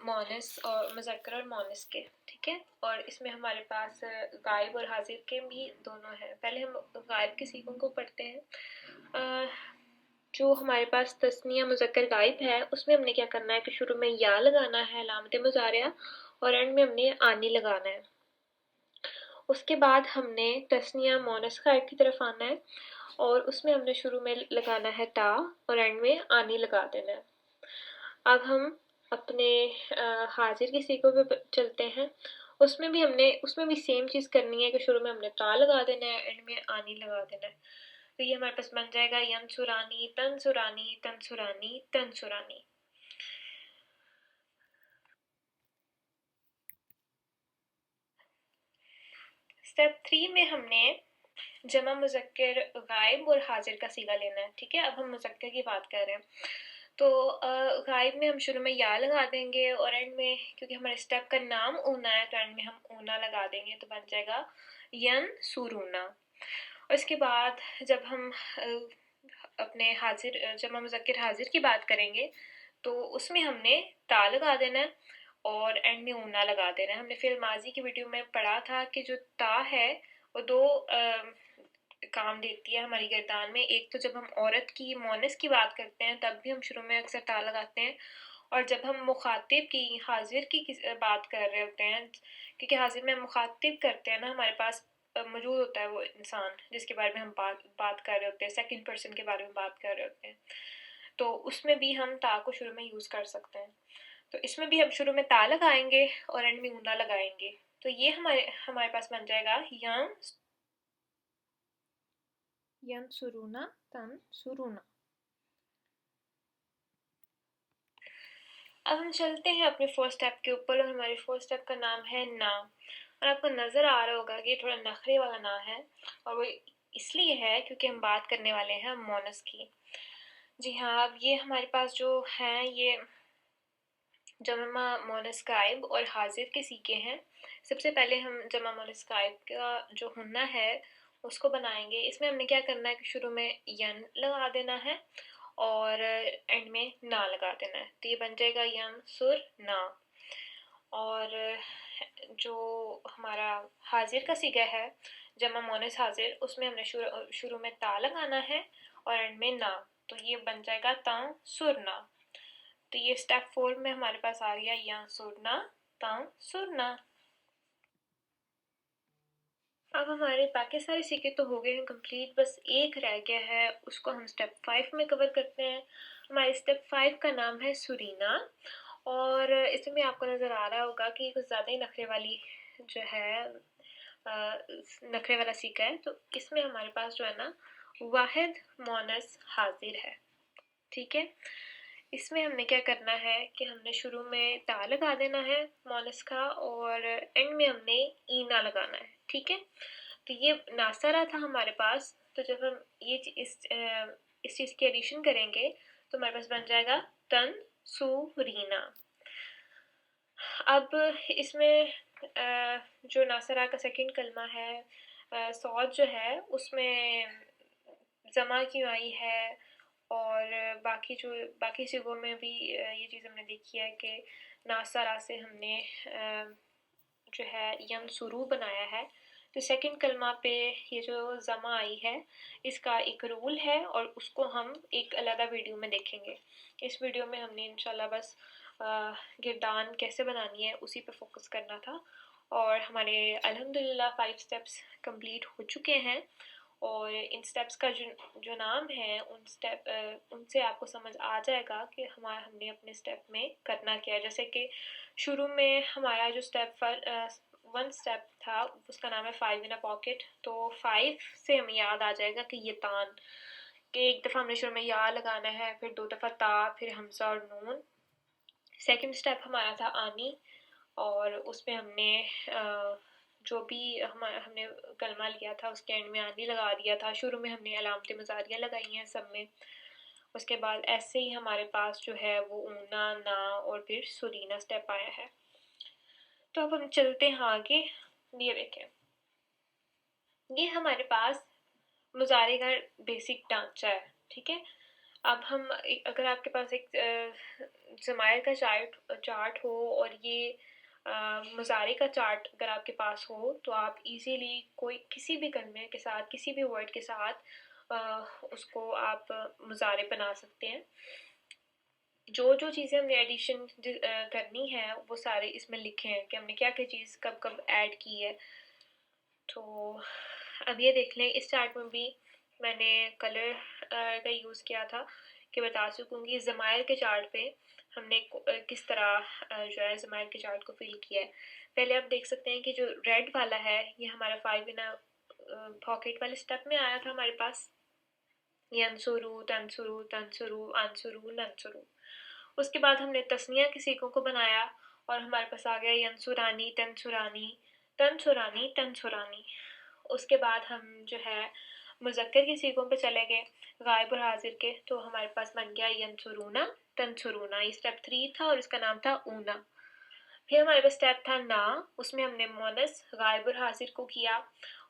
مونس اور مذکر اور مونس کے، ٹھیک ہے، اور اس میں ہمارے پاس غائب اور حاضر کے بھی دونوں ہیں۔ پہلے ہم غائب کے سیغوں کو پڑھتے ہیں۔ جو ہمارے پاس تثنیہ مذکر غائب ہے اس میں ہم نے کیا کرنا ہے کہ شروع میں یا لگانا ہے علامت مضارعہ، اور اینڈ میں ہم نے آنی لگانا ہے۔ اس کے بعد ہم نے تثنیہ مونس غائب کی طرف آنا ہے، اور اس میں ہم نے شروع میں لگانا ہے تا اور اینڈ میں آنی لگا دینا ہے۔ اب ہم اپنے حاضر کے سیغوں پہ چلتے ہیں۔ اس میں بھی سیم چیز کرنی ہے کہ شروع میں ہم نے تا لگا دینا ہے، اینڈ میں آنی لگا دینا ہے۔ تو یہ ہمارے پاس بن جائے گا ینصرانی تنصرانی تنصرانی تنصرانی۔ اسٹیپ 3 میں ہم نے جمع مذکر غائب اور حاضر کا صیغہ لینا ہے، ٹھیک ہے۔ اب ہم مذکر کی بات کر رہے ہیں، تو غائب میں ہم شروع میں یا لگا دیں گے، اور اینڈ میں کیونکہ ہمارے اسٹیپ کا نام اونا ہے تو اینڈ میں ہم اونا لگا دیں گے، تو بن جائے گا ینصرونا۔ اور اس کے بعد جب ہم اپنے حاضر جمع مذکر حاضر کی بات کریں گے تو اس میں ہم نے تا لگا دینا ہے اور اینڈ میں اونا لگا دینا ہے۔ ہم نے فعل ماضی کی ویڈیو میں پڑھا تھا کہ جو تا ہے وہ دو کام دیتی ہے ہماری گردان میں۔ ایک تو جب ہم عورت کی مونس کی بات کرتے ہیں تب بھی ہم شروع میں اکثر تا لگاتے ہیں، اور جب ہم مخاطب کی حاضر کی بات کر رہے ہوتے ہیں، کیونکہ حاضر میں ہم مخاطب کرتے ہیں نا، ہمارے پاس موجود ہوتا ہے وہ انسان جس کے بارے میں ہم بات کر رہے ہوتے ہیں، سیکنڈ پرسن کے بارے میں بات کر رہے ہوتے ہیں، تو اس میں بھی ہم تا کو شروع میں یوز کر سکتے ہیں۔ تو اس میں بھی ہم شروع میں تا لگائیں گے اور اینڈ میں اونا لگائیں گے، تو یہ ہمارے پاس بن جائے گا ینصرونا تنصرونا۔ اب ہم چلتے ہیں اپنے فورتھ اسٹیپ کے اوپر، اور ہماری فورتھ اسٹیپ کا نام ہے نا، اور آپ کو نظر آ رہا ہوگا کہ یہ تھوڑا نخرے والا نا ہے، اور وہ اس لیے ہے کیونکہ ہم بات کرنے والے ہیں مونس کی۔ جی ہاں، اب یہ ہمارے پاس جو ہیں یہ جمع مونس غائب اور حاضر کے سیغے ہیں۔ سب سے پہلے ہم جمع مونس غائب کا جو ہنہ ہے اس کو بنائیں گے۔ اس میں ہم نے کیا کرنا ہے کہ شروع میں ین لگا دینا ہے اور اینڈ میں نا لگا دینا ہے، تو یہ بن جائے گا ینصرنا۔ اور جو ہمارا حاضر کا صیغہ ہے جمع مونس حاضر، اس میں ہم نے شروع میں تا لگانا ہے اور اینڈ میں نا، تو یہ بن جائے گا تنصرنا۔ تو یہ اسٹیپ 4 میں ہمارے پاس آ گیا ینصرنا تنصرنا۔ اب ہمارے باقی سارے سیغے تو ہو گئے ہیں کمپلیٹ، بس ایک رہ گیا ہے، اس کو ہم اسٹیپ 5 میں کور کرتے ہیں۔ ہمارے اسٹیپ 5 کا نام ہے سرینا، اور اس میں آپ کو نظر آ رہا ہوگا کہ کچھ زیادہ ہی نخرے والی جو ہے نخرے والا سیغہ ہے۔ تو اس میں ہمارے پاس جو ہے نا واحد مونس حاضر ہے، ٹھیک ہے۔ اس میں ہم نے کیا کرنا ہے کہ ہم نے شروع میں تا لگا دینا ہے مونس کا، اور اینڈ میں ہم نے اینا لگانا ہے، ٹھیک ہے۔ تو یہ ناصرہ تھا ہمارے پاس، تو جب ہم اس چیز کی ایڈیشن کریں گے تو ہمارے پاس بن جائے گا تنصورینا۔ اب اس میں جو ناصرہ کا سیکنڈ کلمہ ہے صاد جو ہے اس میں جمع کیوں آئی ہے، اور باقی صیغوں میں بھی یہ چیز ہم نے دیکھی ہے کہ ناصرہ سے ہم نے جو ہے ینصرو بنایا ہے، تو سیکنڈ کلمہ پہ یہ جو جمع آئی ہے اس کا ایک رول ہے، اور اس کو ہم ایک علیحدہ ویڈیو میں دیکھیں گے۔ اس ویڈیو میں ہم نے انشاءاللہ بس گردان کیسے بنانی ہے اسی پہ فوکس کرنا تھا، اور ہمارے الحمدللہ 5 سٹیپس کمپلیٹ ہو چکے ہیں، اور ان سٹیپس کا جو نام ہے ان سے آپ کو سمجھ آ جائے گا کہ ہم نے اپنے سٹیپ میں کرنا کیا ہے۔ جیسے کہ شروع میں ہمارا جو سٹیپ 1 سٹیپ تھا اس کا نام ہے 5 in a pocket، تو 5 سے ہمیں یاد آ جائے گا کہ یہ تان، کہ ایک دفعہ ہم نے شروع میں یا لگانا ہے، پھر 2 دفعہ تا، پھر حمزہ اور نون۔ سیکنڈ سٹیپ ہمارا تھا آنی، اور اس میں ہم نے جو بھی ہم نے کلمہ لیا تھا اس کے اینڈ میں آنی لگا دیا تھا۔ شروع میں ہم نے علامت مضاریہ لگائی ہیں سب میں، اس کے بعد ایسے ہی ہمارے پاس جو ہے وہ اونا، نا اور پھر سرینا سٹیپ آیا ہے۔ تو اب ہم چلتے ہیں آگے، یہ دیکھیں یہ ہمارے پاس مضارع کا بیسک ڈھانچہ ہے، ٹھیک ہے۔ اب ہم اگر آپ کے پاس ایک ضمائر کا چارٹ ہو اور یہ مضارع کا چارٹ اگر آپ کے پاس ہو تو آپ ایزیلی کسی بھی کلمے کے ساتھ کسی بھی ورڈ کے ساتھ اس کو آپ مضارع بنا سکتے ہیں. جو چیزیں ہم نے ایڈیشن کرنی ہے وہ سارے اس میں لکھے ہیں کہ ہم نے کیا کیا چیز کب کب ایڈ کی ہے. تو اب یہ دیکھ لیں اس چارٹ میں بھی میں نے کلر کا یوز کیا تھا کہ بتا سکوں گی ضمائر کے چارٹ پہ ہم نے کس طرح جو ہے ضمائر کے چارٹ کو فل کیا ہے. پہلے آپ دیکھ سکتے ہیں کہ جو ریڈ والا ہے یہ ہمارا 5 in a pocket والے اسٹیپ میں آیا تھا ہمارے پاس ینسرو تنسرو تنسرو انسرو ننسرو. اس کے بعد ہم نے تسنیہ کے سیغوں کو بنایا اور ہمارے پاس آ گیا ینسرانی تنسرانی تنسرانی تنسرانی. اس کے بعد ہم جو ہے مذکر کے سیغوں پہ چلے گئے غائب اور حاضر کے تو ہمارے پاس بن گیا ینسرونا تنسرونا. یہ اسٹیپ 3 تھا اور اس کا نام تھا اونا. پھر ہمارے پاس اسٹیپ تھا نا اس میں ہم نے مونس غائب اور حاضر کو کیا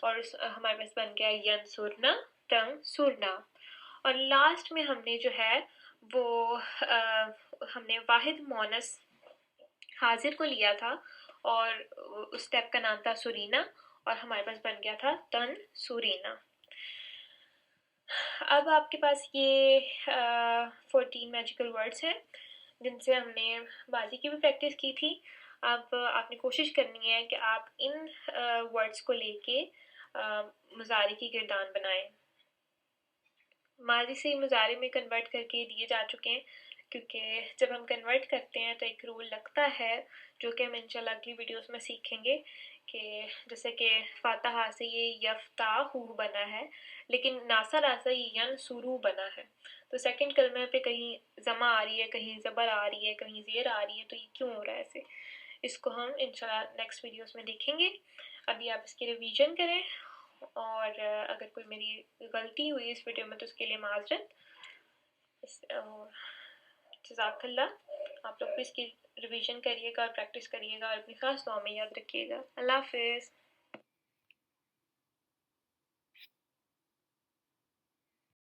اور ہمارے پاس بن گیا ینسرنا تنسرنا. اور لاسٹ میں ہم نے جو ہے وہ ہم نے واحد مونس حاضر کو لیا تھا اور اس اسٹیپ کا نام تھا سورینا اور ہمارے پاس بن گیا تھا تن سورینا. اب آپ کے پاس یہ 14 میجیکل ورڈز ہیں جن سے ہم نے بازی کی بھی پریکٹس کی تھی. اب آپ نے کوشش کرنی ہے کہ آپ ان ورڈز کو لے کے مضارع کی گردان بنائیں. ماضی سے مضارع میں کنورٹ کر کے دیے جا چکے ہیں کیونکہ جب ہم کنورٹ کرتے ہیں تو ایک رول لگتا ہے جو کہ ہم انشاءاللہ اگلی ویڈیوز میں سیکھیں گے کہ جیسے کہ فاتحہ سے یہ یفتاح بنا ہے لیکن ناصرہ سے یہ ینصرو بنا ہے. تو سیکنڈ کلمے پہ کہیں ضمہ آ رہی ہے کہیں زبر آ رہی ہے کہیں زیر آ رہی ہے تو یہ کیوں ہو رہا ہے ایسے. اس کو ہم انشاءاللہ نیکسٹ ویڈیوز میں دیکھیں گے. ابھی آپ اس کی ریویژن کریں اور اگر کوئی میری غلطی ہوئی اس ویڈیو میں تو اس کے لیے معذرت. جزاک اللہ. آپ لوگ بھی اس کی ریویژن کریے گا اور پریکٹس کریے گا اور اپنی خاص دعا میں یاد رکھیے گا. اللہ حافظ.